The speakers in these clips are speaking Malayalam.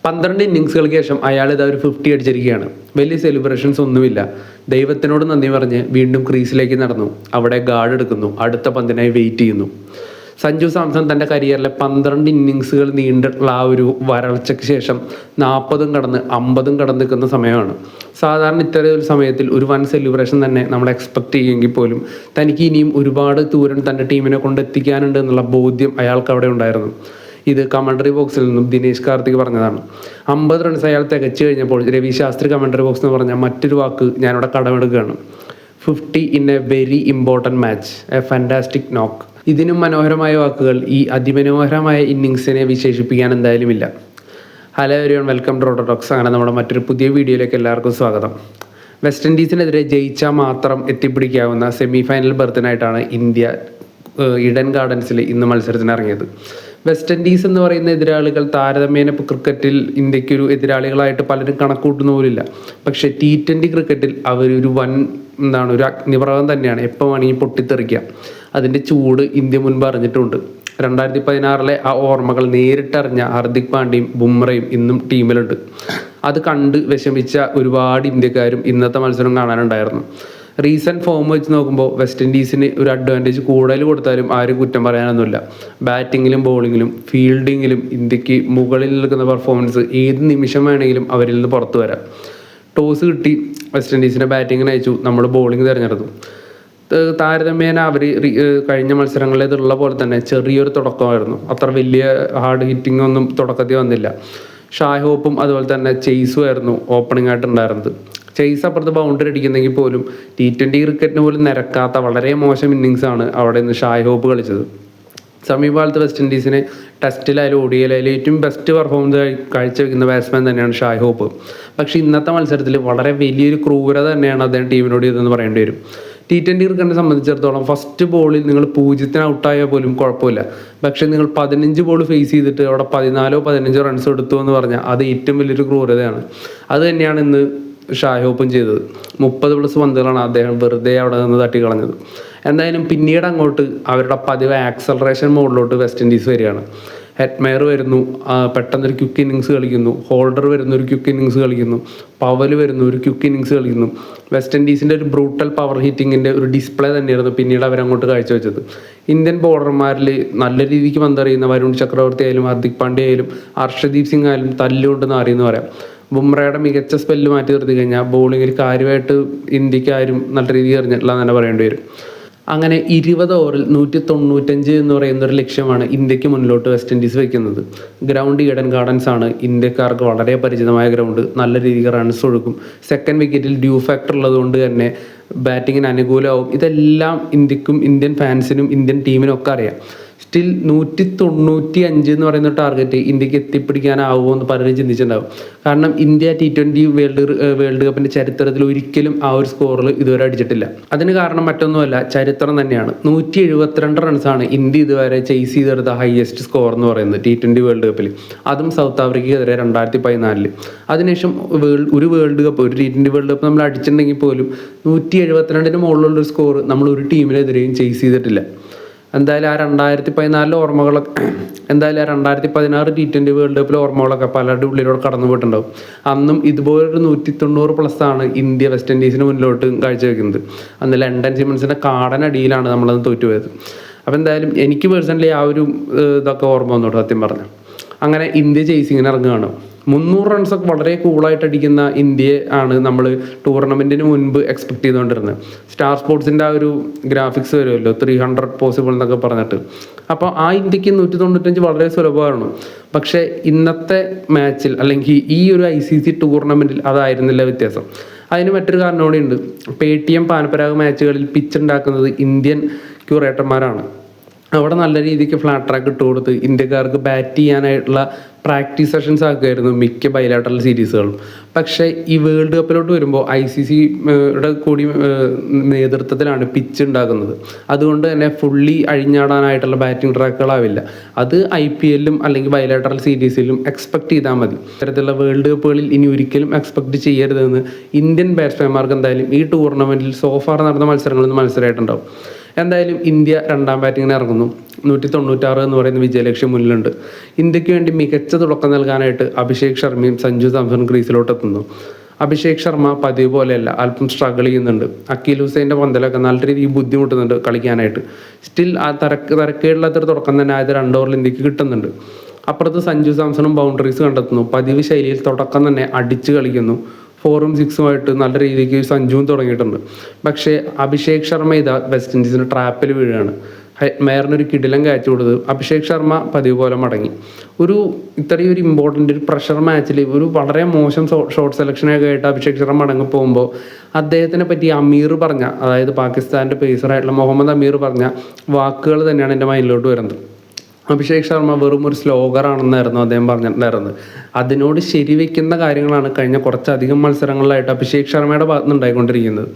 12 ഇന്നിങ്സുകൾക്ക് ശേഷം അയാൾ ഇതാ ഒരു 50 അടിച്ചിരിക്കുകയാണ്. വലിയ സെലിബ്രേഷൻസ് ഒന്നുമില്ല. ദൈവത്തിനോട് നന്ദി പറഞ്ഞ് വീണ്ടും ക്രീസിലേക്ക് നടന്നു. അവിടെ ഗാർഡ് എടുക്കുന്നു. അടുത്ത പന്തിനായി വെയിറ്റ് ചെയ്യുന്നു. സഞ്ജു സാംസൺ തൻ്റെ കരിയറിലെ 12 ഇന്നിങ്സുകൾ നീണ്ടിട്ടുള്ള ആ ഒരു വരൾച്ചയ്ക്ക് ശേഷം 40 കടന്ന് 50 കടന്ന് നിൽക്കുന്ന സമയമാണ്. സാധാരണ ഇത്തരം ഒരു സമയത്തിൽ ഒരു വൻ സെലിബ്രേഷൻ തന്നെ നമ്മൾ എക്സ്പെക്ട് ചെയ്യുമെങ്കിൽ പോലും തനിക്ക് ഇനിയും ഒരുപാട് ദൂരം തൻ്റെ ടീമിനെ കൊണ്ട് എത്തിക്കാനുണ്ട് എന്നുള്ള ബോധ്യം അയാൾക്ക് അവിടെ ഉണ്ടായിരുന്നു. ഇത് കമൻട്രി ബോക്സിൽ നിന്നും ദിനേശ് കാർത്തിക് പറഞ്ഞതാണ്. 50 റൺസ് അയാൾ തികച്ചു കഴിഞ്ഞപ്പോൾ രവി ശാസ്ത്രി കമൻട്രി ബോക്സ് എന്ന് പറഞ്ഞ മറ്റൊരു വാക്ക് ഞാനിവിടെ കടമെടുക്കുകയാണ്. 50 in A very important match, A fantastic നോക്ക്. ഇതിനും മനോഹരമായ വാക്കുകൾ ഈ അതിമനോഹരമായ ഇന്നിങ്സിനെ വിശേഷിപ്പിക്കാൻ എന്തായാലും ഇല്ല. Hello everyone, welcome to orthodox. അങ്ങനെ നമ്മുടെ മറ്റൊരു പുതിയ വീഡിയോയിലേക്ക് എല്ലാവർക്കും സ്വാഗതം. വെസ്റ്റ് ഇൻഡീസിനെതിരെ ജയിച്ചാൽ മാത്രം എത്തിപ്പിടിക്കാവുന്ന സെമി ഫൈനൽ ബർത്തിനായിട്ടാണ് ഇന്ത്യ ഈഡൻ ഗാർഡൻസിൽ ഇന്ന് മത്സരത്തിന് ഇറങ്ങിയത്. വെസ്റ്റ് ഇൻഡീസ് എന്ന് പറയുന്ന എതിരാളികൾ താരതമ്യേന ക്രിക്കറ്റിൽ ഇന്ത്യക്കൊരു എതിരാളികളായിട്ട് പലരും കണക്കൂട്ടുന്ന പോലില്ല. പക്ഷേ T20 ക്രിക്കറ്റിൽ അവരൊരു വൻ ഒരു അഗ്നിപർവ്വതം തന്നെയാണ്. എപ്പോൾ വേണമെങ്കിൽ പൊട്ടിത്തെറിക്കുക. അതിൻ്റെ ചൂട് ഇന്ത്യ മുൻപ് അറിഞ്ഞിട്ടുണ്ട്. 2016 ആ ഓർമ്മകൾ നേരിട്ടറിഞ്ഞ ഹാർദിക് പാണ്ഡ്യയും ബുംറയും ഇന്നും ടീമിലുണ്ട്. അത് കണ്ട് വിഷമിച്ച ഒരുപാട് ഇന്ത്യക്കാരും ഇന്നത്തെ മത്സരം കാണാനുണ്ടായിരുന്നു. റീസെൻറ്റ് ഫോം വെച്ച് നോക്കുമ്പോൾ വെസ്റ്റ് ഇൻഡീസിന് ഒരു അഡ്വാൻറ്റേജ് കൂടുതൽ കൊടുത്താലും ആരും കുറ്റം പറയാനൊന്നുമില്ല. ബാറ്റിങ്ങിലും ബോളിങ്ങിലും ഫീൽഡിങ്ങിലും ഇന്ത്യക്ക് മുകളിൽ നിൽക്കുന്ന പെർഫോമൻസ് ഏത് നിമിഷം വേണമെങ്കിലും അവരിൽ നിന്ന് പുറത്തു വരാം. ടോസ് കിട്ടി വെസ്റ്റ് ഇൻഡീസിൻ്റെ ബാറ്റിങ്ങിന് അയച്ചു, നമ്മൾ ബോളിംഗ് തിരഞ്ഞെടുത്തു. താരതമ്യേന അവർ കഴിഞ്ഞ മത്സരങ്ങളിലേതുള്ള പോലെ തന്നെ ചെറിയൊരു തുടക്കമായിരുന്നു. അത്ര വലിയ ഹാർഡ് ഹിറ്റിംഗ് ഒന്നും തുടക്കത്തിൽ വന്നില്ല. ഷായ് ഹോപ്പും അതുപോലെ തന്നെ ചെയ്സും ആയിരുന്നു ഓപ്പണിംഗ് ആയിട്ട് ഉണ്ടായിരുന്നത്. ചെയ്സ് അപ്പുറത്ത് ബൗണ്ടറി അടിക്കുന്നെങ്കിൽ പോലും T20 ക്രിക്കറ്റിന് പോലും നിരക്കാത്ത വളരെ മോശം ഇന്നിങ്സാണ് അവിടെ നിന്ന് ഷായ് ഹോപ്പ് കളിച്ചത്. സമീപകാലത്ത് വെസ്റ്റ് ഇൻഡീസിനെ ടെസ്റ്റിലായാലും ODIയിലായാലും ഏറ്റവും ബെസ്റ്റ് പെർഫോമൻസ് കാഴ്ചവെക്കുന്ന ബാറ്റ്സ്മാൻ തന്നെയാണ് ഷായ് ഹോപ്പ്. പക്ഷേ ഇന്നത്തെ മത്സരത്തിൽ വളരെ വലിയൊരു ക്രൂരത തന്നെയാണ് അദ്ദേഹം ടീമിനോട് ഇതെന്ന് പറയേണ്ടി വരും. T20 ക്രിക്കറ്റിനെ സംബന്ധിച്ചിടത്തോളം ഫസ്റ്റ് ബോളിൽ നിങ്ങൾ 0 ഔട്ടായാൽ പോലും കുഴപ്പമില്ല. പക്ഷേ നിങ്ങൾ 15 ബോൾ ഫേസ് ചെയ്തിട്ട് അവിടെ 14-15 റൺസ് എടുത്തു എന്ന് പറഞ്ഞാൽ അത് ഏറ്റവും വലിയൊരു ക്രൂരതയാണ്. അത് തന്നെയാണ് ഇന്ന് ഷായ് ഹോപ്പും ചെയ്തത്. 30+ പന്തുകളാണ് അദ്ദേഹം വെറുതെ അവിടെ നിന്ന് തട്ടിക്കളഞ്ഞത്. എന്തായാലും പിന്നീട് അങ്ങോട്ട് അവരുടെ പതിവ് ആക്സലറേഷൻ മോഡിലോട്ട് വെസ്റ്റ് ഇൻഡീസ് വരികയാണ്. ഹെറ്റ്മെയർ വരുന്നു, പെട്ടെന്നൊരു ക്വിക്ക് ഇന്നിങ്സ് കളിക്കുന്നു. ഹോൾഡർ വരുന്നു, ഒരു ക്വിക്ക് ഇന്നിങ്സ് കളിക്കുന്നു. പവൽ വരുന്നു, ഒരു ക്വിക്ക് ഇന്നിങ്സ് കളിക്കുന്നു. വെസ്റ്റ് ഇൻഡീസിൻ്റെ ഒരു ബ്രൂട്ടൽ പവർ ഹിറ്റിങ്ങിൻ്റെ ഒരു ഡിസ്പ്ലേ തന്നെയായിരുന്നു പിന്നീട് അവരങ്ങോട്ട് കാഴ്ചവെച്ചത്. ഇന്ത്യൻ ബോളർമാരിൽ നല്ല രീതിക്ക് പന്തറിയുന്ന വരുൺ ചക്രവർത്തി ആയാലും ഹാർദിക് പാണ്ഡ്യ ആയാലും ഹർഷദീപ് സിംഗ് ആയാലും തല്ലുകൊണ്ടെന്ന് അറിയുന്ന പറയാം. ബുംറയുടെ മികച്ച സ്പെല്ല് മാറ്റി നിർത്തി കഴിഞ്ഞാൽ ബോളിങ്ങിൽ കാര്യമായിട്ട് ഇന്ത്യക്ക് ആരും നല്ല രീതിയിൽ എറിഞ്ഞിട്ടില്ല എന്ന് തന്നെ പറയേണ്ടി വരും. അങ്ങനെ 20 ഓവറിൽ 195 എന്ന് പറയുന്ന ഒരു ലക്ഷ്യമാണ് ഇന്ത്യക്ക് മുന്നിലോട്ട് വെസ്റ്റ് ഇൻഡീസ് വയ്ക്കുന്നത്. ഗ്രൗണ്ട് ഈഡൻ ഗാർഡൻസ് ആണ്. ഇന്ത്യക്കാർക്ക് വളരെ പരിചിതമായ ഗ്രൗണ്ട്. നല്ല രീതിക്ക് റൺസ് ഒഴുക്കും. സെക്കൻഡ് വിക്കറ്റിൽ ഡ്യൂ ഫാക്ടർ ഉള്ളതുകൊണ്ട് തന്നെ ബാറ്റിങ്ങിന് അനുകൂലമാവും. ഇതെല്ലാം ഇന്ത്യക്കും ഇന്ത്യൻ ഫാൻസിനും ഇന്ത്യൻ ടീമിനും ഒക്കെ അറിയാം. സ്റ്റിൽ 195 എന്ന് പറയുന്ന ടാർഗറ്റ് ഇന്ത്യക്ക് എത്തിപ്പിടിക്കാനാവുമോ എന്ന് പലരും ചിന്തിച്ചിട്ടുണ്ടാവും. കാരണം ഇന്ത്യ T20 വേൾഡ് കപ്പിൻ്റെ ചരിത്രത്തിൽ ഒരിക്കലും ആ ഒരു സ്കോറിൽ ഇതുവരെ അടിച്ചിട്ടില്ല. അതിന് കാരണം മറ്റൊന്നുമല്ല, ചരിത്രം തന്നെയാണ്. 172 റൺസാണ് ഇന്ത്യ ഇതുവരെ ചേസ് ചെയ്തെടുത്ത ഹയസ്റ്റ് സ്കോർ എന്ന് പറയുന്നത് T20 വേൾഡ് കപ്പിൽ. അതും സൗത്ത് ആഫ്രിക്കയ്ക്കെതിരെ 2014. അതിനുശേഷം ഒരു വേൾഡ് കപ്പ്, ഒരു T20 വേൾഡ് കപ്പ് നമ്മൾ അടിച്ചിട്ടുണ്ടെങ്കിൽ പോലും 172 മുകളിലുള്ളൊരു സ്കോർ നമ്മൾ ഒരു ടീമിനെതിരെയും ചേസ് ചെയ്തിട്ടില്ല. എന്തായാലും ആ 2014 ഓർമ്മകളൊക്കെ, എന്തായാലും ആ 2016 T20 വേൾഡ് കപ്പിലെ ഓർമ്മകളൊക്കെ പലരുടെ ഉള്ളിലൂടെ കടന്നു പോയിട്ടുണ്ടാവും. അന്നും ഇതുപോലൊരു 190+ ഇന്ത്യ വെസ്റ്റ് ഇൻഡീസിന് മുന്നിലോട്ട് കാഴ്ചവെക്കുന്നത്. അന്ന് ലണ്ടൻ സിമൻസിൻ്റെ കാടനടിയിലാണ് നമ്മളത് തോറ്റുപോയത്. അപ്പോൾ എന്തായാലും എനിക്ക് പേഴ്സണലി ആ ഒരു ഇതൊക്കെ ഓർമ്മ വന്നോട്ട് സത്യം പറഞ്ഞു. അങ്ങനെ ഇന്ത്യ ചേസിങ്ങിന് ഇറങ്ങുകയാണ്. 300 റൺസൊക്കെ വളരെ കൂളായിട്ട് അടിക്കുന്ന ഇന്ത്യയെ ആണ് നമ്മൾ ടൂർണമെൻറ്റിന് മുൻപ് എക്സ്പെക്ട് ചെയ്തുകൊണ്ടിരുന്നത്. സ്റ്റാർ സ്പോർട്സിൻ്റെ ആ ഒരു ഗ്രാഫിക്സ് വരുമല്ലോ, 300 പോസിബിൾ എന്നൊക്കെ പറഞ്ഞിട്ട്. അപ്പോൾ ആ ഇന്ത്യക്ക് 195 വളരെ സുലഭമാണ്. പക്ഷേ ഇന്നത്തെ മാച്ചിൽ അല്ലെങ്കിൽ ഈ ഒരു ICC ടൂർണമെൻറ്റിൽ അതായിരുന്നില്ല വ്യത്യാസം. അതിന് മറ്റൊരു കാരണം കൂടിയുണ്ട്. Paytm പാൻപരാഗ് മാച്ചുകളിൽ പിച്ച് ഉണ്ടാക്കുന്നത് ഇന്ത്യൻ ക്യൂറേറ്റർമാരാണ്. അവിടെ നല്ല രീതിക്ക് ഫ്ലാറ്റ് ട്രാക്ക് ഇട്ട് കൊടുത്ത് ഇന്ത്യക്കാർക്ക് ബാറ്റ് ചെയ്യാനായിട്ടുള്ള പ്രാക്ടീസ് സെഷൻസ് ആക്കുമായിരുന്നു മിക്ക ബൈലാറ്ററൽ സീരീസുകളും. പക്ഷേ ഈ വേൾഡ് കപ്പിലോട്ട് വരുമ്പോൾ ICCയുടെ കൂടി നേതൃത്വത്തിലാണ് പിച്ച് ഉണ്ടാക്കുന്നത്. അതുകൊണ്ട് തന്നെ ഫുള്ളി അഴിഞ്ഞാടാനായിട്ടുള്ള ബാറ്റിംഗ് ട്രാക്കുകളാവില്ല. അത് IPLലും അല്ലെങ്കിൽ ബൈലാറ്ററൽ സീരീസിലും എക്സ്പെക്ട് ചെയ്താൽ മതി. ഇത്തരത്തിലുള്ള വേൾഡ് കപ്പുകളിൽ ഇനി ഒരിക്കലും എക്സ്പെക്ട് ചെയ്യരുതെന്ന് ഇന്ത്യൻ ബാറ്റ്സ്മാൻമാർക്ക് എന്തായാലും ഈ ടൂർണമെൻറ്റിൽ സോഫാർ നടന്ന മത്സരങ്ങളിൽ നിന്ന് മനസ്സിലായിട്ടുണ്ടാവും. എന്തായാലും ഇന്ത്യ രണ്ടാം ബാറ്റിങ്ങിന് ഇറങ്ങുന്നു. 196 എന്ന് പറയുന്ന വിജയലക്ഷ്യം മുന്നിലുണ്ട്. ഇന്ത്യക്ക് വേണ്ടി മികച്ച തുടക്കം നൽകാനായിട്ട് അഭിഷേക് ശർമ്മയും സഞ്ജു സാംസണും ക്രീസിലോട്ട് എത്തുന്നു. അഭിഷേക് ശർമ്മ പതിവ് പോലെയല്ല, അല്പം സ്ട്രഗിൾ ചെയ്യുന്നുണ്ട്. അക്കീൽ ഹുസൈൻ്റെ പന്തലൊക്കെ നല്ല രീതിയിൽ ബുദ്ധിമുട്ടുന്നുണ്ട് കളിക്കാനായിട്ട്. സ്റ്റിൽ ആ തരക്കേടില്ലാത്തൊരു തുടക്കം തന്നെ ആയത് 2 ഓവറിൽ ഇന്ത്യക്ക് കിട്ടുന്നുണ്ട്. അപ്പുറത്ത് സഞ്ജു സാംസണും ബൗണ്ടറീസ് കണ്ടെത്തുന്നു. പതിവ് ശൈലിയിൽ തുടക്കം തന്നെ അടിച്ച് കളിക്കുന്നു. 4ഉം 6ഉമായിട്ട് നല്ല രീതിക്ക് സഞ്ജുവും തുടങ്ങിയിട്ടുണ്ട്. പക്ഷേ അഭിഷേക് ശർമ്മ ഇതാ വെസ്റ്റ് ഇൻഡീസിൻ്റെ ട്രാപ്പിൽ വീഴുകയാണ്. മേയറിനൊരു കിടിലം ക്യാച്ച് കൊടുത്ത് അഭിഷേക് ശർമ്മ പതിവ് പോലെ മടങ്ങി. ഇത്രയും ഒരു ഇമ്പോർട്ടൻ്റ് ഒരു പ്രഷർ മാച്ചിൽ ഒരു വളരെ മോശം ഷോട്ട് സെലക്ഷനൊക്കെ ആയിട്ട് അഭിഷേക് ശർമ്മ മടങ്ങി പോകുമ്പോൾ അദ്ദേഹത്തിനെ പറ്റി അമീർ പറഞ്ഞ, അതായത് പാകിസ്ഥാൻ്റെ പേസറായിട്ടുള്ള മുഹമ്മദ് അമീർ പറഞ്ഞ വാക്കുകൾ തന്നെയാണ് എൻ്റെ മൈൻഡിലോട്ട് വരുന്നത്. അഭിഷേക് ശർമ്മ വെറും ഒരു സ്ലോഗറാണെന്നായിരുന്നു അദ്ദേഹം പറഞ്ഞിട്ടുണ്ടായിരുന്നത്. അതിനോട് ശരിവെക്കുന്ന കാര്യങ്ങളാണ് കഴിഞ്ഞ കുറച്ചധികം മത്സരങ്ങളിലായിട്ട് അഭിഷേക് ശർമ്മയുടെ ഭാഗത്ത് നിന്ന് ഉണ്ടായിക്കൊണ്ടിരിക്കുന്നത്.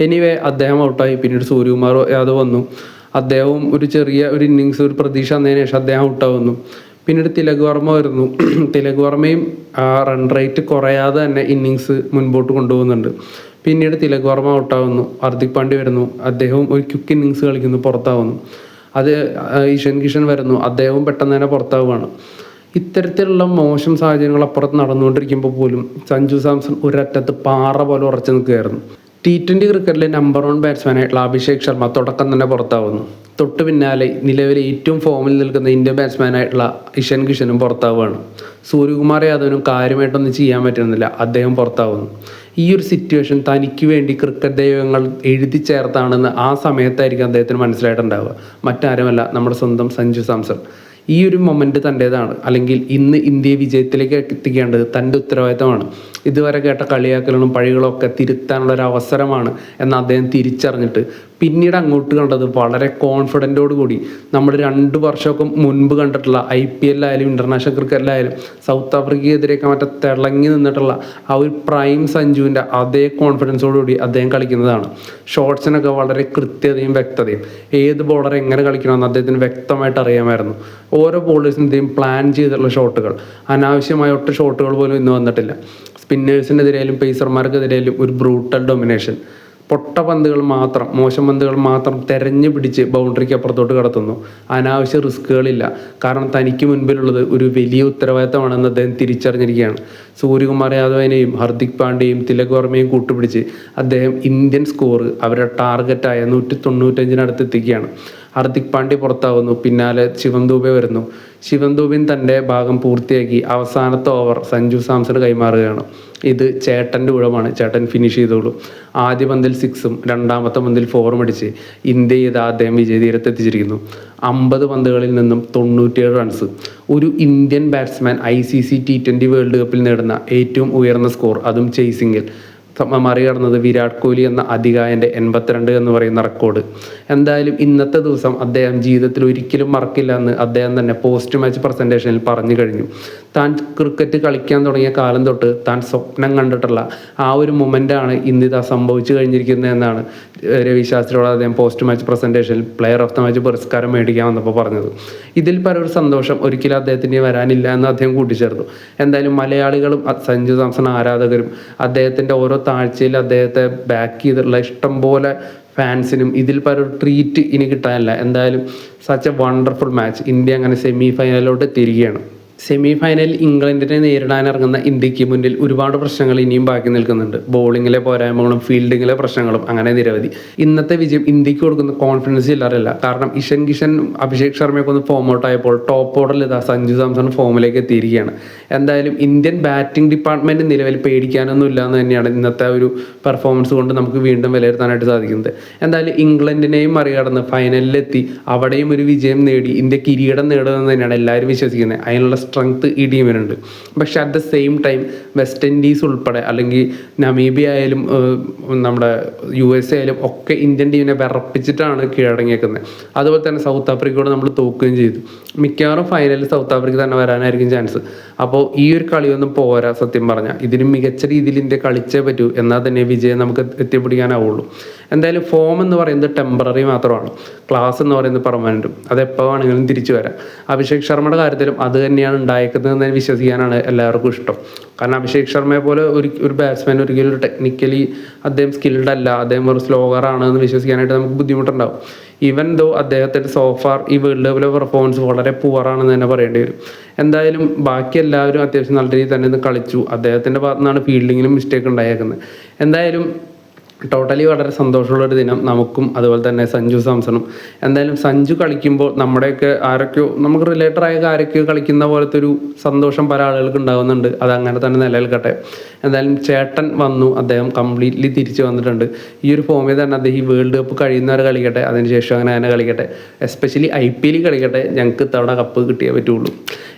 എനിവേ അദ്ദേഹം ഔട്ടായി. പിന്നീട് സൂര്യകുമാർ യാദവ് വന്നു. അദ്ദേഹവും ഒരു ചെറിയ ഒരു ഇന്നിങ്സ് ഒരു പ്രതീക്ഷ വന്നതിന് ശേഷം അദ്ദേഹം ഔട്ടാവുന്നു. പിന്നീട് തിലക് വർമ്മ വരുന്നു. തിലക് വർമ്മയും റൺ റേറ്റ് കുറയാതെ തന്നെ ഇന്നിങ്സ് മുൻപോട്ട് കൊണ്ടുപോകുന്നുണ്ട്. പിന്നീട് തിലക് വർമ്മ ഔട്ടാവുന്നു. ഹർദിക് പാണ്ഡ്യ വരുന്നു. അദ്ദേഹവും ഒരു ക്വിക്ക് ഇന്നിങ്സ് കളിക്കുന്നു, പുറത്താവുന്നു. ഇഷാൻ കിഷൻ വരുന്നു. അദ്ദേഹവും പെട്ടെന്ന് തന്നെ പുറത്താവുകയാണ്. ഇത്തരത്തിലുള്ള മോശം സാഹചര്യങ്ങൾ അപ്പുറത്ത് നടന്നുകൊണ്ടിരിക്കുമ്പോൾ പോലും സഞ്ജു സാംസൺ ഒരറ്റത്ത് പാറ പോലെ ഉറച്ചു നിൽക്കുകയായിരുന്നു. T20 ക്രിക്കറ്റിലെ നമ്പർ 1 ബാറ്റ്സ്മാനായിട്ടുള്ള അഭിഷേക് ശർമ്മ തുടക്കം തന്നെ പുറത്താവുന്നു. തൊട്ട് പിന്നാലെ നിലവിലെ ഏറ്റവും ഫോമിൽ നിൽക്കുന്ന ഇന്ത്യൻ ബാറ്റ്സ്മാനായിട്ടുള്ള ഇഷാൻ കിഷനും പുറത്താവുകയാണ്. സൂര്യകുമാർ യാദവിനും കാര്യമായിട്ടൊന്നും ചെയ്യാൻ പറ്റുന്നില്ല, അദ്ദേഹം പുറത്താവുന്നു. ഈ ഒരു സിറ്റുവേഷൻ തനിക്ക് വേണ്ടി ക്രിക്കറ്റ് ദൈവങ്ങൾ എഴുതി ചേർത്താണെന്ന് ആ സമയത്തായിരിക്കും അദ്ദേഹത്തിന് മനസ്സിലായിട്ടുണ്ടാവുക. മറ്റാരുമല്ല, നമ്മുടെ സ്വന്തം സഞ്ജു സാംസൺ. ഈ ഒരു മൊമെൻ്റ് തൻ്റേതാണ്, അല്ലെങ്കിൽ ഇന്ന് ഇന്ത്യയെ വിജയത്തിലേക്ക് എത്തിക്കേണ്ടത് തൻ്റെ ഉത്തരവാദിത്തമാണ്. ഇതുവരെ കേട്ട കളിയാക്കലും പഴികളും ഒക്കെ തിരുത്താനുള്ള ഒരു അവസരമാണ് എന്ന് അദ്ദേഹം തിരിച്ചറിഞ്ഞിട്ട് പിന്നീട് അങ്ങോട്ട് കണ്ടത് വളരെ കോൺഫിഡൻറ്റോട് കൂടി നമ്മൾ 2 വർഷമൊക്കെ മുൻപ് കണ്ടിട്ടുള്ള IPL ആയാലും ഇൻ്റർനാഷണൽ ക്രിക്കറ്റിലായാലും സൗത്ത് ആഫ്രിക്കയ്ക്കെതിരെയൊക്കെ മറ്റേ തിളങ്ങി നിന്നിട്ടുള്ള ആ ഒരു പ്രൈം സഞ്ജുവിൻ്റെ അതേ കോൺഫിഡൻസോടുകൂടി അദ്ദേഹം കളിക്കുന്നതാണ്. ഷോട്ട്സിനൊക്കെ വളരെ കൃത്യതയും വ്യക്തതയും, ഏത് ബോളർ എങ്ങനെ കളിക്കണമെന്ന് അദ്ദേഹത്തിന് വ്യക്തമായിട്ട് അറിയാമായിരുന്നു. ഓരോ ബോളേഴ്സിൻ്റെയും പ്ലാൻ ചെയ്തിട്ടുള്ള ഷോട്ടുകൾ, അനാവശ്യമായ ഒട്ട ഷോട്ടുകൾ പോലും ഇന്ന് വന്നിട്ടില്ല. സ്പിന്നേഴ്സിനെതിരെയായാലും പേസർമാർക്കെതിരെയായാലും ഒരു ബ്രൂട്ടൽ ഡൊമിനേഷൻ. പൊട്ട പന്തുകൾ മാത്രം, മോശം പന്തുകൾ മാത്രം തെരഞ്ഞു പിടിച്ച് ബൗണ്ടറിക്ക് അപ്പുറത്തോട്ട് കടത്തുന്നു. അനാവശ്യ റിസ്കുകളില്ല. കാരണം തനിക്ക് മുൻപിലുള്ളത് ഒരു വലിയ ഉത്തരവാദിത്തമാണെന്ന് അദ്ദേഹം തിരിച്ചറിഞ്ഞിരിക്കുകയാണ്. സൂര്യകുമാർ യാദവിനെയും ഹർദിക് പാണ്ഡ്യയും തിലക് വർമ്മയും കൂട്ടുപിടിച്ച് അദ്ദേഹം ഇന്ത്യൻ സ്കോർ അവരുടെ ടാർഗറ്റായ 195 എത്തിക്കുകയാണ്. ഹർദിക് പാണ്ഡ്യ പുറത്താവുന്നു. പിന്നാലെ ശിവം ദൂബെ വരുന്നു. ശിവം ദൂബിൻ തൻ്റെ ഭാഗം പൂർത്തിയാക്കി അവസാനത്തെ ഓവർ സഞ്ജു സാംസണ് കൈമാറുകയാണ്. ഇത് ചേട്ടൻ്റെ ഊഴമാണ്, ചേട്ടൻ ഫിനിഷ് ചെയ്തോളൂ. ആദ്യ പന്തിൽ 6ഉം രണ്ടാമത്തെ പന്തിൽ 4ഉം അടിച്ച് ഇന്ത്യ അദ്ദേഹം വിജയതീരത്തെത്തിച്ചിരിക്കുന്നു. 50 പന്തുകളിൽ നിന്നും 97 റൺസ്. ഒരു Indian batsman ICC T20 world കപ്പിൽ നേടുന്ന ഏറ്റവും ഉയർന്ന സ്കോർ, അതും ചേസിങ്ങിൽ. മറികടന്നത് വിരാട് കോഹ്ലി എന്ന അതികായൻ്റെ 82 എന്ന് പറയുന്ന റെക്കോർഡ്. എന്തായാലും ഇന്നത്തെ ദിവസം അദ്ദേഹം ജീവിതത്തിൽ ഒരിക്കലും മറക്കില്ല എന്ന് അദ്ദേഹം തന്നെ പോസ്റ്റ് മാച്ച് പ്രസൻറ്റേഷനിൽ പറഞ്ഞു കഴിഞ്ഞു. താൻ ക്രിക്കറ്റ് കളിക്കാൻ തുടങ്ങിയ കാലം തൊട്ട് താൻ സ്വപ്നം കണ്ടിട്ടുള്ള ആ ഒരു മൊമെൻ്റാണ് ഇന്നിതാ സംഭവിച്ചു കഴിഞ്ഞിരിക്കുന്നത് എന്നാണ് രവി ശാസ്ത്രിയോട് അദ്ദേഹം പോസ്റ്റ് മാച്ച് പ്രസൻറ്റേഷനിൽ പ്ലെയർ ഓഫ് ദ മാച്ച് പുരസ്കാരം മേടിക്കാൻ വന്നപ്പോൾ പറഞ്ഞത്. ഇതിൽ പലൊരു സന്തോഷം ഒരിക്കലും അദ്ദേഹത്തിന് വരാനില്ല എന്ന് അദ്ദേഹം കൂട്ടിച്ചേർത്തു. എന്തായാലും മലയാളികളും സഞ്ജു സാംസൺ ആരാധകരും അദ്ദേഹത്തിൻ്റെ ഓരോ താഴ്ചയിൽ അദ്ദേഹത്തെ ബാക്ക് ചെയ്തിട്ടുള്ള ഇഷ്ടം പോലെ ഫാൻസിനും ഇതിൽ പല ട്രീറ്റ് ഇനി കിട്ടാനില്ല. എന്തായാലും such A wonderful match. India അങ്ങനെ സെമി ഫൈനലിലോട്ട് എത്തിയിരിക്കുകയാണ്. സെമി ഫൈനലിൽ ഇംഗ്ലണ്ടിനെ നേരിടാനിറങ്ങുന്ന ഇന്ത്യക്ക് മുന്നിൽ ഒരുപാട് പ്രശ്നങ്ങൾ ഇനിയും ബാക്കി നിൽക്കുന്നുണ്ട്. ബോളിങ്ങിലെ പോരായ്മകളും ഫീൽഡിങ്ങിലെ പ്രശ്നങ്ങളും അങ്ങനെ നിരവധി. ഇന്നത്തെ വിജയം ഇന്ത്യക്ക് കൊടുക്കുന്ന കോൺഫിഡൻസ് ഇല്ലാറില്ല. കാരണം ഇഷാൻ കിഷൻ അഭിഷേക് ശർമ്മയൊക്കെ ഒന്ന് ഫോം ഔട്ട് ആയപ്പോൾ ടോപ്പ് ഓർഡറിൽ ഇതാ സഞ്ജു സാംസൺ ഫോമിലേക്ക് എത്തിയിരിക്കുകയാണ്. എന്തായാലും ഇന്ത്യൻ ബാറ്റിംഗ് ഡിപ്പാർട്ട്മെൻറ്റ് നിലവിൽ പേടിക്കാനൊന്നും ഇല്ല എന്ന് തന്നെയാണ് ഇന്നത്തെ ഒരു പെർഫോമൻസ് കൊണ്ട് നമുക്ക് വീണ്ടും വിലയിരുത്താനായിട്ട് സാധിക്കുന്നത്. എന്തായാലും ഇംഗ്ലണ്ടിനെയും മറികടന്ന് ഫൈനലിലെത്തി അവിടെയും ഒരു വിജയം നേടി ഇന്ത്യ കിരീടം നേടുമെന്ന് തന്നെയാണ് എല്ലാവരും വിശ്വസിക്കുന്നത്. അതിനുള്ള സ്ട്രെങ്ത് ഈ ടീമിനുണ്ട്. പക്ഷെ at the same time west Indies ഉൾപ്പെടെ അല്ലെങ്കിൽ നമീബിയ ആയാലും നമ്മുടെ USA ആയാലും ഒക്കെ ഇന്ത്യൻ ടീമിനെ വിറപ്പിച്ചിട്ടാണ് കീഴടങ്ങിയേക്കുന്നത്. അതുപോലെ തന്നെ സൗത്ത് ആഫ്രിക്കയോട് നമ്മൾ തോക്കുകയും ചെയ്തു. മിക്കവാറും ഫൈനലിൽ സൗത്ത് ആഫ്രിക്ക തന്നെ വരാനായിരിക്കും ചാൻസ്. അപ്പോൾ ഈ ഒരു കളിയൊന്നും പോരാ. സത്യം പറഞ്ഞാൽ ഇതിന് മികച്ച രീതിയിൽ ഇന്ത്യ കളിച്ചേ പറ്റൂ, എന്നാൽ തന്നെ വിജയം നമുക്ക് എത്തിപ്പിടിക്കാനാവുള്ളൂ. എന്തായാലും ഫോം എന്ന് പറയുന്നത് ടെമ്പററി മാത്രമാണ്, ക്ലാസ് എന്ന് പറയുന്നത് പെർമനൻറ്റും. അതെപ്പോൾ വേണമെങ്കിലും തിരിച്ചു വരാം. അഭിഷേക് ശർമ്മയുടെ കാര്യത്തിലും അത് തന്നെയാണ് തന്നെയാണ് ഉണ്ടായിരിക്കുന്നതെന്ന് വിശ്വസിക്കാനാണ് എല്ലാവർക്കും ഇഷ്ടം. കാരണം അഭിഷേക് ശർമ്മയെ പോലെ ഒരു ബാറ്റ്സ്മാൻ ഒരിക്കലും ഒരു ടെക്നിക്കലി അദ്ദേഹം സ്കിൽഡ് അല്ല, അദ്ദേഹം ഒരു സ്ലോവറാണ് എന്ന് വിശ്വസിക്കാനായിട്ട് നമുക്ക് ബുദ്ധിമുട്ടുണ്ടാവും. ഈവൻ ദോ അദ്ദേഹത്തിൻ്റെ സോഫാർ ഈ വേൾഡ് കപ്പിലെ പെർഫോമൻസ് വളരെ പുവറാണെന്ന് തന്നെ പറയേണ്ടി വരും. എന്തായാലും ബാക്കി എല്ലാവരും അത്യാവശ്യം നല്ല രീതിയിൽ തന്നെ കളിച്ചു. അദ്ദേഹത്തിൻ്റെ ഭാഗത്തു നിന്നാണ് ഫീൽഡിങ്ങിലും മിസ്റ്റേക്ക് ഉണ്ടായേക്കുന്നത്. എന്തായാലും ടോട്ടലി വളരെ സന്തോഷമുള്ളൊരു ദിനം നമുക്കും അതുപോലെ തന്നെ സഞ്ജു സാംസണും. എന്തായാലും സഞ്ജു കളിക്കുമ്പോൾ നമ്മുടെയൊക്കെ ആരൊക്കെയോ നമുക്ക് റിലേറ്റഡായ ആരൊക്കെയോ കളിക്കുന്ന പോലത്തെ ഒരു സന്തോഷം പല ആളുകൾക്ക് ഉണ്ടാകുന്നുണ്ട്. അതങ്ങനെ തന്നെ നിലനിൽക്കട്ടെ. എന്തായാലും ചേട്ടൻ വന്നു, അദ്ദേഹം കംപ്ലീറ്റ്ലി തിരിച്ചു വന്നിട്ടുണ്ട്. ഈ ഒരു ഫോമിൽ തന്നെ അദ്ദേഹം ഈ വേൾഡ് കപ്പ് കഴിയുന്നവരെ കളിക്കട്ടെ, അതിനുശേഷം അങ്ങനെ കളിക്കട്ടെ, എസ്പെഷ്യലി IPL കളിക്കട്ടെ. ഞങ്ങൾക്ക് ഇത്തവണ കപ്പ് കിട്ടിയേ പറ്റുള്ളൂ.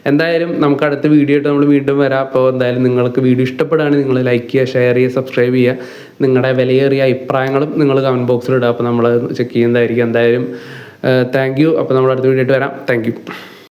എന്തായാലും നമുക്ക് അടുത്ത വീഡിയോ ആയിട്ട് നമ്മൾ വീണ്ടും വരാം. അപ്പോൾ എന്തായാലും നിങ്ങൾക്ക് വീഡിയോ ഇഷ്ടപ്പെടുകയാണെങ്കിൽ നിങ്ങൾ ലൈക്ക് ചെയ്യുക, ഷെയർ ചെയ്യുക, സബ്സ്ക്രൈബ് ചെയ്യുക. നിങ്ങളുടെ വിലയേറിയ അഭിപ്രായങ്ങളും നിങ്ങൾ കമൻറ്റ് ബോക്സിൽ ഇടുക. അപ്പോൾ നമ്മൾ ചെക്ക് ചെയ്യുന്നതായിരിക്കും. എന്തായാലും താങ്ക് യു. അപ്പോൾ നമ്മൾ അടുത്ത വീഡിയോ ആയിട്ട് വരാം. Thank you.